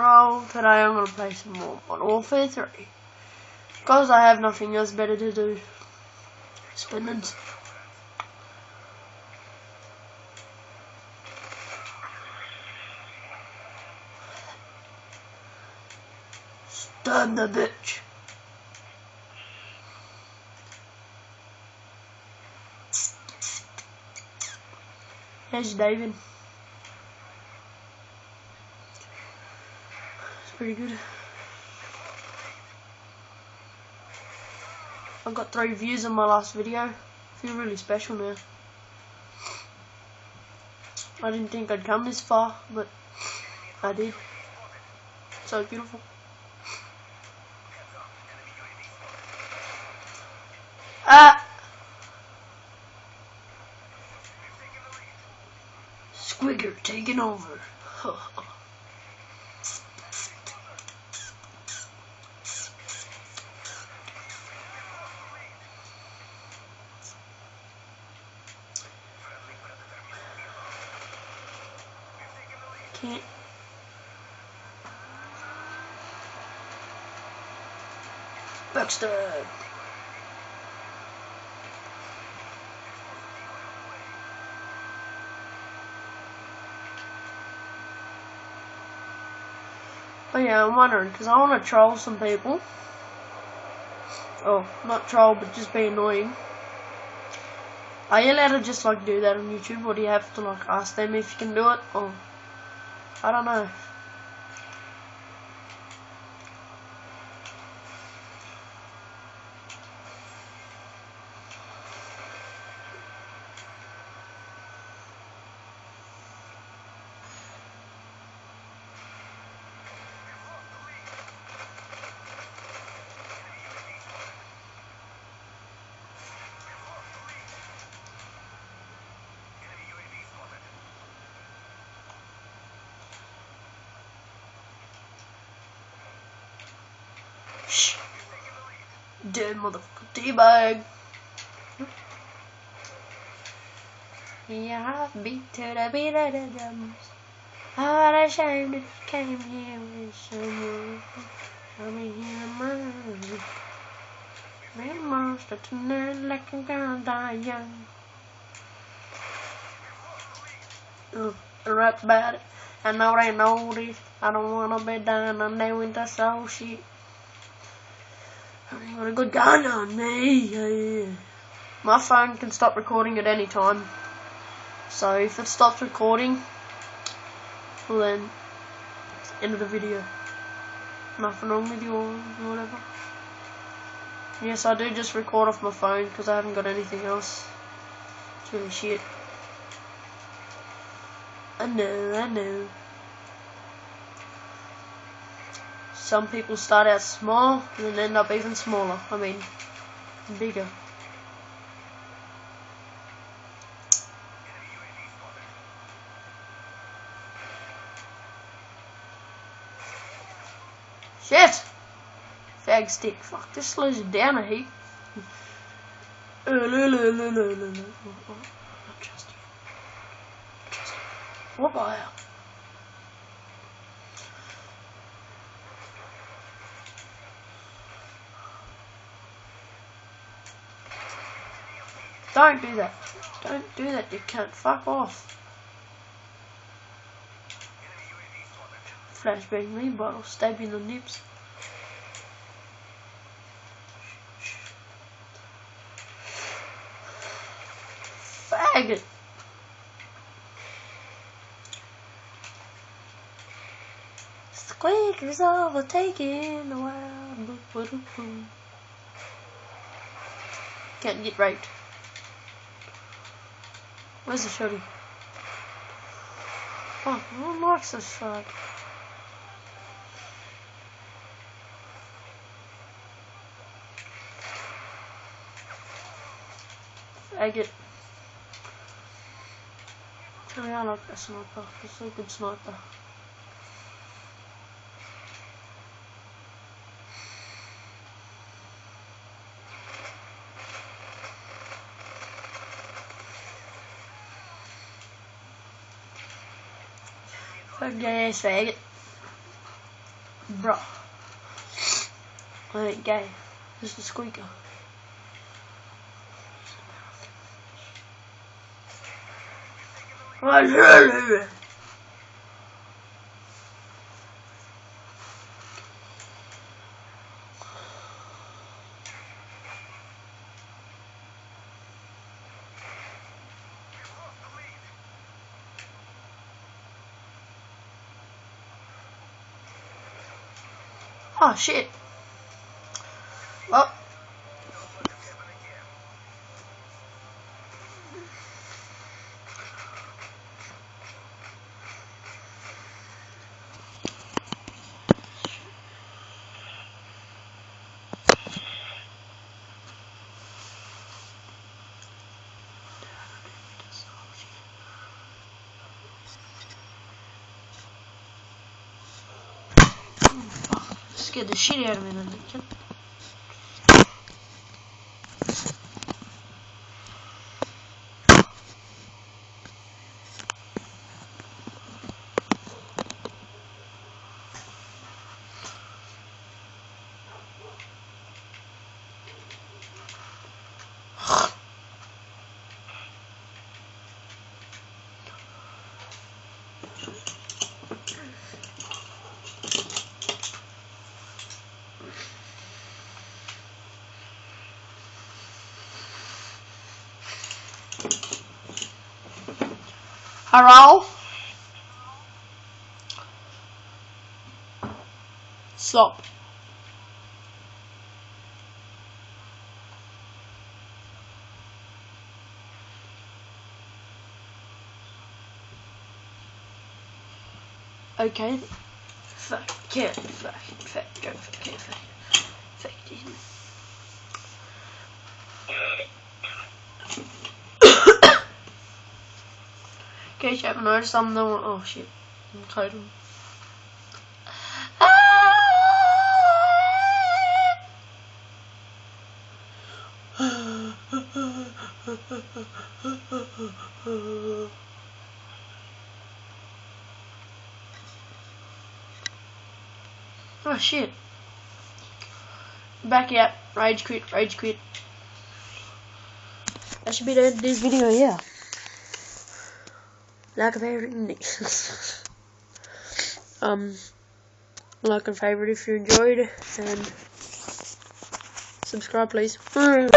Oh, today I'm going to play some more Modern Warfare 3. Because I have nothing else better to do. Spinnings. Stun the bitch. There's David. It's pretty good. I got 3 views on my last video. I feel really special now. I didn't think I'd come this far, but I did. So beautiful. Squigger taking over. Can't. Backstab. Oh yeah, I'm wondering, because I want to troll some people. Oh, not troll, but just be annoying. Are you allowed to just like do that on YouTube, or do you have to like ask them if you can do it? Or I don't know. Shh. Dead motherfucker teabag. Yeah, I beat to the beat of the drums. What a shame that you came here with someone. Come here, man. Be a monster tonight like I'm gonna die young. I rap about it. I know they know this. I don't wanna be dying on there with that soul shit. I got a good gun on me. Yeah. My phone can stop recording at any time. So if it stops recording, well then, it's the end of the video. Nothing wrong with you or whatever. Yes, I do just record off my phone because I haven't got anything else. It's really shit. I know. Some people start out small and then end up even smaller. I mean, bigger. Shit! Fag stick. Fuck, this slows it down a heap. I trust you. What about you? Don't do that. Don't do that, you cunt. Fuck off. Flashbang me, but I'll stab you in the nips. Faggot. Squeakers overtaking the world. Can't get raped. Where's the shotty? Oh, no one likes this side. Faggot. Tell me I like that sniper. It's a good sniper. Fuck your ass, faggot. Bruh. I ain't gay. Just a squeaker. Oh shit. Well. Scared the shit out of me then. Hello? Stop. Okay. Fuck, yeah, fuck, go, fuck, in case you haven't noticed, I'm the one. Oh shit. I'm total. Oh shit. Back out. Rage quit. That should be the end of this video, yeah. Like and favorite. Like and favorite if you enjoyed, and subscribe please.